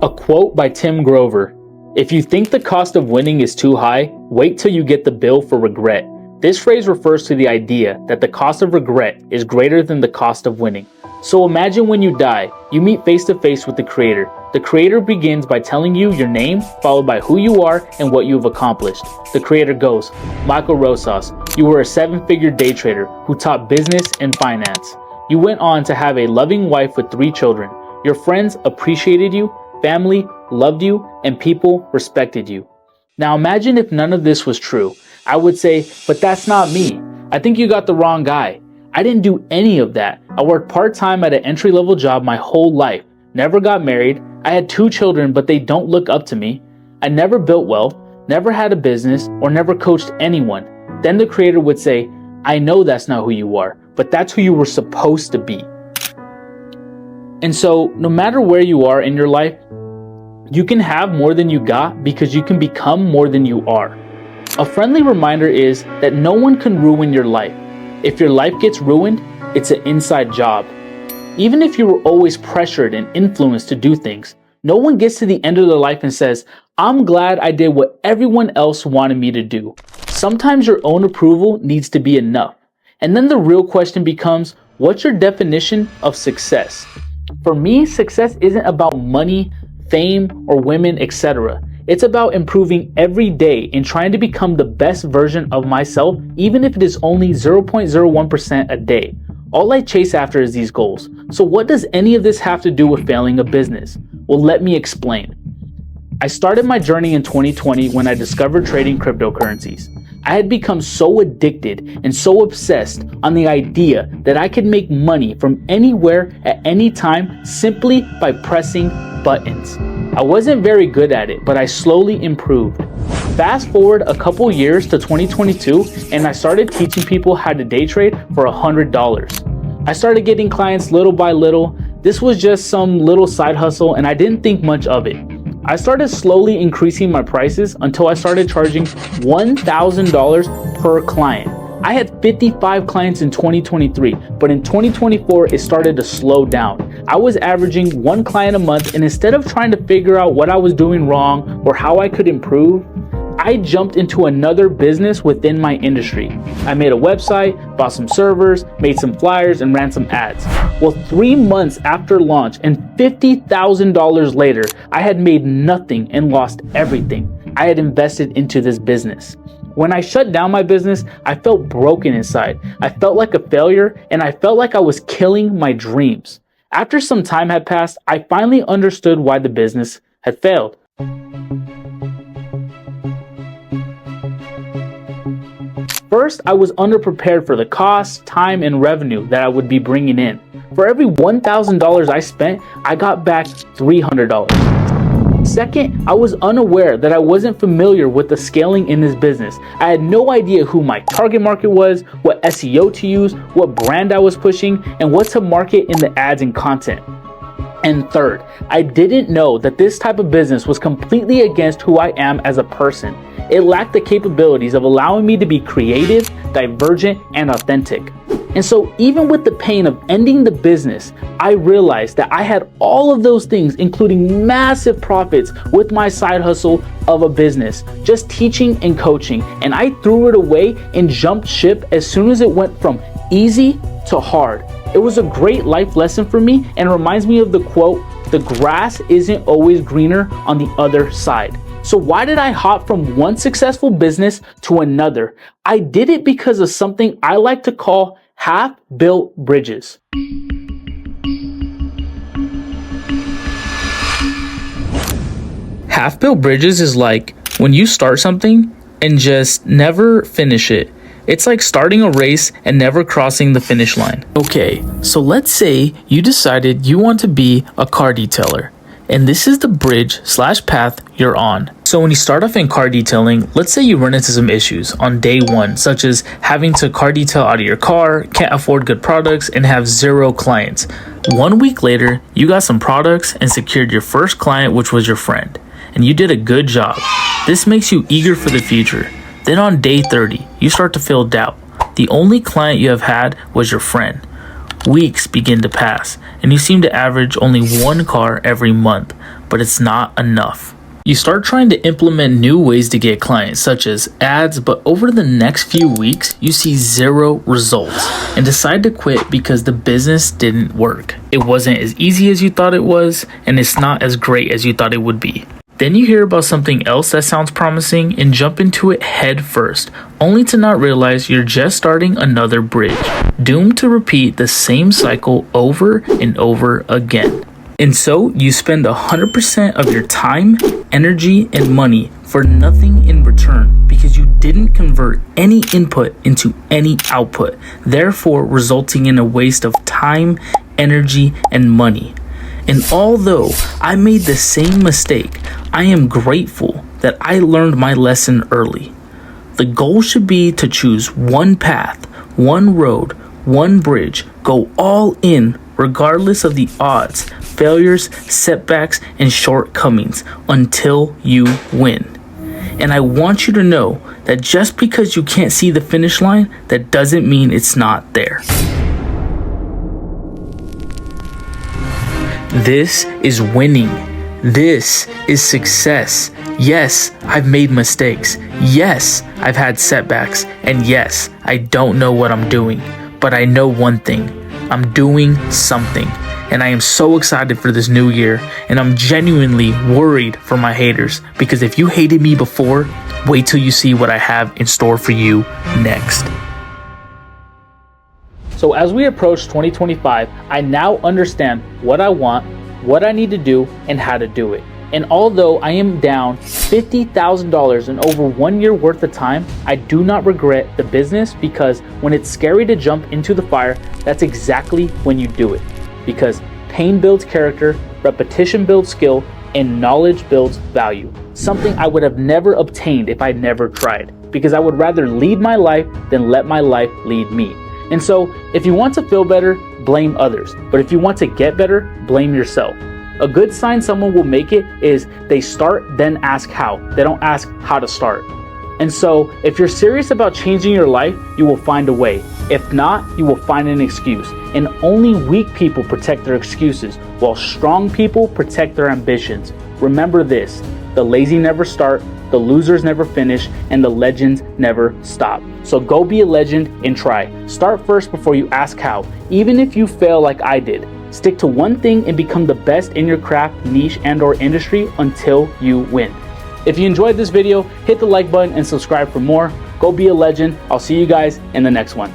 A quote by Tim Grover: "If you think the cost of winning is too high, wait till you get the bill for regret." This phrase refers to the idea that the cost of regret is greater than the cost of winning. So imagine when you die, you meet face to face with the Creator. The Creator begins by telling you your name, followed by who you are and what you've accomplished. The Creator goes, "Michael Rosas, you were a 7-figure day trader who taught business and finance. You went on to have a loving wife with 3 children. Your friends appreciated you, family loved you, and people respected you." Now imagine if none of this was true. I would say, "But that's not me. I think you got the wrong guy. I didn't do any of that. I worked part-time at an entry-level job my whole life, never got married. I had 2 children, but they don't look up to me. I never built wealth, never had a business, or never coached anyone." Then the Creator would say, "I know that's not who you are, but that's who you were supposed to be." And so, no matter where you are in your life, you can have more than you got because you can become more than you are. A friendly reminder is that no one can ruin your life. If your life gets ruined, it's an inside job. Even if you were always pressured and influenced to do things, no one gets to the end of their life and says, "I'm glad I did what everyone else wanted me to do." Sometimes your own approval needs to be enough. And then the real question becomes, what's your definition of success? For me, success isn't about money, fame, or women, etc. It's about improving every day and trying to become the best version of myself, even if it is only 0.01% a day. All I chase after is these goals. So what does any of this have to do with failing a business? Well, let me explain. I started my journey in 2020 when I discovered trading cryptocurrencies. I had become so addicted and so obsessed on the idea that I could make money from anywhere at any time simply by pressing buttons. I wasn't very good at it, but I slowly improved. Fast forward a couple years to 2022, and I started teaching people how to day trade for $100. I started getting clients little by little. This was just some little side hustle, and I didn't think much of it. I started slowly increasing my prices until I started charging $1,000 per client. I had 55 clients in 2023, but in 2024, it started to slow down. I was averaging 1 client a month, and instead of trying to figure out what I was doing wrong or how I could improve, I jumped into another business within my industry. I made a website, bought some servers, made some flyers, and ran some ads. Well, 3 months after launch and $50,000 later, I had made nothing and lost everything I had invested into this business. When I shut down my business, I felt broken inside. I felt like a failure, and I felt like I was killing my dreams. After some time had passed, I finally understood why the business had failed. First, I was underprepared for the cost, time, and revenue that I would be bringing in. For every $1,000 I spent, I got back $300. Second, I was unaware that I wasn't familiar with the scaling in this business. I had no idea who my target market was, what SEO to use, what brand I was pushing, and what to market in the ads and content. And third, I didn't know that this type of business was completely against who I am as a person. It lacked the capabilities of allowing me to be creative, divergent, and authentic. And so even with the pain of ending the business, I realized that I had all of those things, including massive profits with my side hustle of a business, just teaching and coaching. And I threw it away and jumped ship as soon as it went from easy to hard. It was a great life lesson for me and reminds me of the quote, "The grass isn't always greener on the other side." So why did I hop from one successful business to another? I did it because of something I like to call half-built bridges. Half-built bridges is like when you start something and just never finish it. It's like starting a race and never crossing the finish line. Okay, so let's say you decided you want to be a car detailer, and this is the bridge/path you're on. So when you start off in car detailing, let's say you run into some issues on day one, such as having to car detail out of your car, can't afford good products, and have 0 clients. 1 week later, you got some products and secured your first client, which was your friend, and you did a good job. This makes you eager for the future. Then on day 30, you start to feel doubt. The only client you have had was your friend. Weeks begin to pass, and you seem to average only 1 car every month. but it's not enough. You start trying to implement new ways to get clients, such as ads, but over the next few weeks, you see zero results and decide to quit because the business didn't work. It wasn't as easy as you thought it was, and it's not as great as you thought it would be. Then you hear about something else that sounds promising and jump into it head first, only to not realize you're just starting another bridge, doomed to repeat the same cycle over and over again. And so you spend 100% of your time, energy, and money for nothing in return because you didn't convert any input into any output, therefore resulting in a waste of time, energy, and money. And although I made the same mistake, I am grateful that I learned my lesson early. The goal should be to choose one path, one road, one bridge, go all in regardless of the odds, failures, setbacks, and shortcomings until you win. And I want you to know that just because you can't see the finish line, that doesn't mean it's not there. This is winning. This is success. Yes, I've made mistakes. Yes, I've had setbacks. And yes, I don't know what I'm doing. But I know one thing. I'm doing something. And I am so excited for this new year. And I'm genuinely worried for my haters. Because if you hated me before, wait till you see what I have in store for you next. So as we approach 2025, I now understand what I want, what I need to do, and how to do it. And although I am down $50,000 in over 1 year worth of time, I do not regret the business because when it's scary to jump into the fire, that's exactly when you do it. Because pain builds character, repetition builds skill, and knowledge builds value. Something I would have never obtained if I never tried. Because I would rather lead my life than let my life lead me. And so, if you want to feel better, blame others. But if you want to get better, blame yourself. A good sign someone will make it is they start, then ask how. They don't ask how to start. And so, if you're serious about changing your life, you will find a way. If not, you will find an excuse. And only weak people protect their excuses, while strong people protect their ambitions. Remember this, the lazy never start, the losers never finish, and the legends never stop. So go be a legend and try. Start first before you ask how. Even if you fail like I did, stick to one thing and become the best in your craft, niche, and/or industry until you win. If you enjoyed this video, hit the like button and subscribe for more. Go be a legend. I'll see you guys in the next one.